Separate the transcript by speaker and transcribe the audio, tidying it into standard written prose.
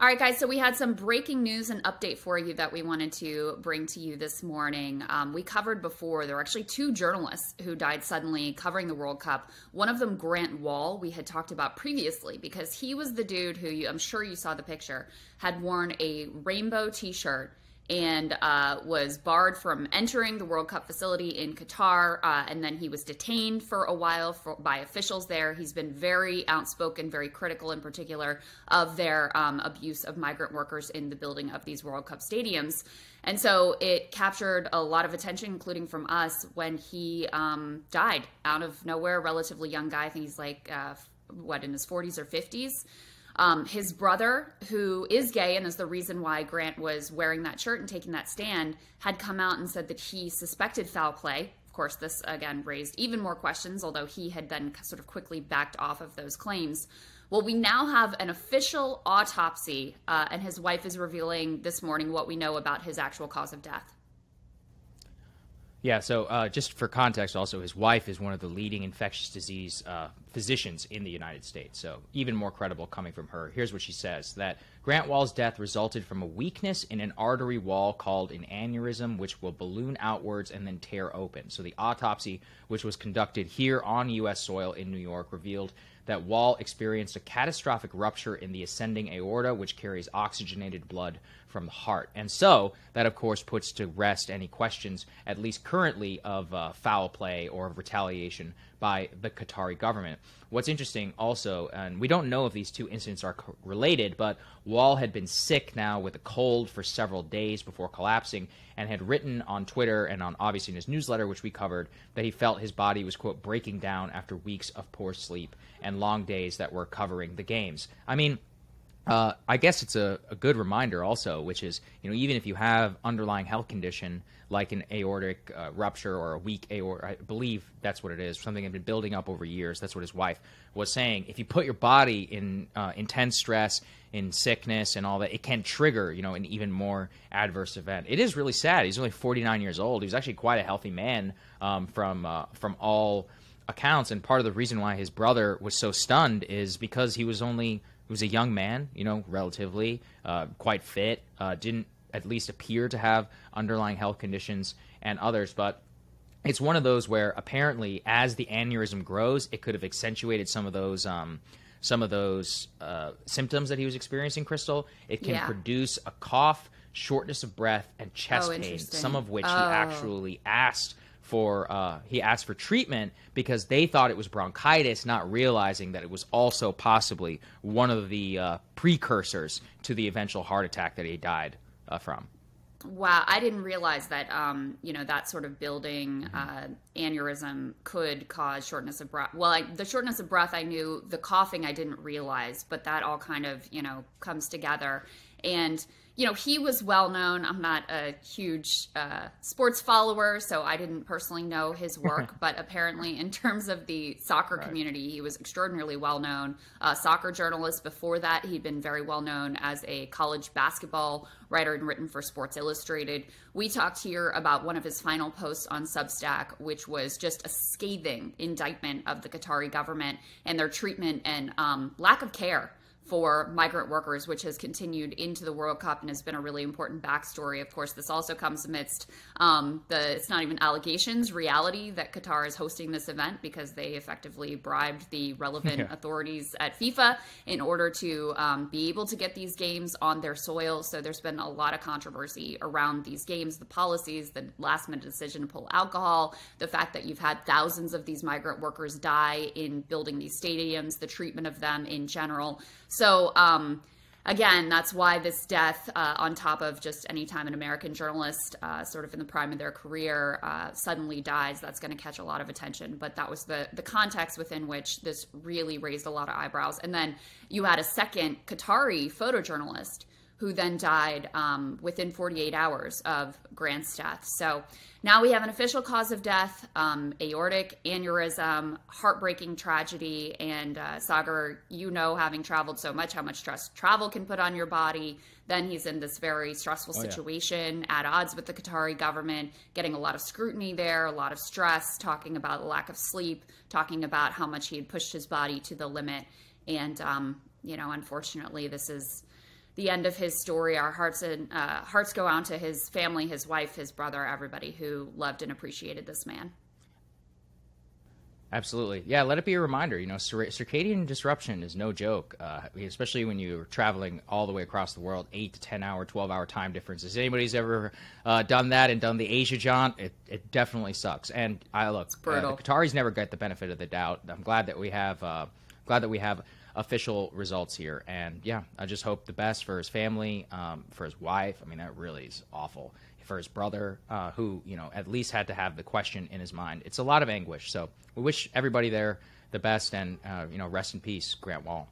Speaker 1: All right, guys, so we had some breaking news and update for you that we wanted to bring to you this morning. We covered before, there were actually two journalists who died suddenly covering the World Cup. One of them, Grant Wahl, we had talked about previously because he was the dude who, I'm sure you saw the picture, had worn a rainbow t-shirt and was barred from entering the World Cup facility in Qatar. And then he was detained for a while by officials there. He's been very outspoken, very critical in particular of their abuse of migrant workers in the building of these World Cup stadiums. And so it captured a lot of attention, including from us, when he died out of nowhere, relatively young guy. I think he's like, in his 40s or 50s. His brother, who is gay and is the reason why Grant was wearing that shirt and taking that stand, had come out and said that he suspected foul play. Of course, this, again, raised even more questions, although he had then sort of quickly backed off of those claims. Well, we now have an official autopsy, and his wife is revealing this morning what we know about his actual cause of death.
Speaker 2: Yeah, so just for context also, his wife is one of the leading infectious disease physicians in the United States, so even more credible coming from her. Here's what she says, that Grant Wahl's death resulted from a weakness in an artery wall called an aneurysm, which will balloon outwards and then tear open. So the autopsy, which was conducted here on U.S. soil in New York, revealed that Wahl experienced a catastrophic rupture in the ascending aorta, which carries oxygenated blood from the heart. And so that, of course, puts to rest any questions, at least currently, of foul play or of retaliation by the Qatari government. What's interesting also, and we don't know if these two incidents are related, but Wahl had been sick now with a cold for several days before collapsing and had written on Twitter and on obviously in his newsletter, which we covered, that he felt his body was, quote, breaking down after weeks of poor sleep and long days that were covering the games. I mean, I guess it's a good reminder also, which is, even if you have underlying health condition like an aortic rupture or a weak aorta, I believe that's what it is, something that's been building up over years. That's what his wife was saying. If you put your body in intense stress, in sickness and all that, it can trigger, an even more adverse event. It is really sad. He's only 49 years old. He's actually quite a healthy man from all accounts. And part of the reason why his brother was so stunned is because he was a young man, relatively quite fit, didn't at least appear to have underlying health conditions and others. But it's one of those where apparently as the aneurysm grows, it could have accentuated some of those symptoms that he was experiencing, Krystal. It can produce a cough, shortness of breath, and chest pain, some of which he actually asked for treatment because they thought it was bronchitis, not realizing that it was also possibly one of the precursors to the eventual heart attack that he died from.
Speaker 1: Wow, I didn't realize that, that sort of building aneurysm could cause shortness of breath. Well, the shortness of breath I knew, the coughing I didn't realize, but that all kind of, comes together. And he was well known. I'm not a huge sports follower, so I didn't personally know his work. But apparently, in terms of the soccer community, he was extraordinarily well known. Soccer journalist. Before that, he'd been very well known as a college basketball writer and written for Sports Illustrated. We talked here about one of his final posts on Substack, which was just a scathing indictment of the Qatari government and their treatment and lack of care for migrant workers, which has continued into the World Cup and has been a really important backstory. Of course, this also comes amidst it's not even allegations, reality that Qatar is hosting this event because they effectively bribed the relevant authorities at FIFA in order to be able to get these games on their soil. So there's been a lot of controversy around these games, the policies, the last-minute decision to pull alcohol, the fact that you've had thousands of these migrant workers die in building these stadiums, the treatment of them in general. So, again, that's why this death, on top of just any time an American journalist sort of in the prime of their career suddenly dies, that's going to catch a lot of attention. But that was the context within which this really raised a lot of eyebrows. And then you had a second Qatari photojournalist who then died within 48 hours of Grant's death. So now we have an official cause of death, aortic aneurysm, heartbreaking tragedy. And Saagar, having traveled so much, how much stress travel can put on your body. Then he's in this very stressful situation, at odds with the Qatari government, getting a lot of scrutiny there, a lot of stress, talking about a lack of sleep, talking about how much he had pushed his body to the limit. And, unfortunately, this is the end of his story. Our hearts go out to his family, his wife, his brother, everybody who loved and appreciated this man.
Speaker 2: Absolutely. Yeah, let it be a reminder. Circadian disruption is no joke, especially when you're traveling all the way across the world, 8 to 10 hour, 12-hour time differences. Anybody's ever done that and done the Asia jaunt, it definitely sucks. And the Qataris never get the benefit of the doubt. I'm glad that we have official results here. And yeah, I just hope the best for his family, for his wife. I mean, that really is awful. For his brother, who, at least had to have the question in his mind. It's a lot of anguish. So we wish everybody there the best, and, rest in peace, Grant Wahl.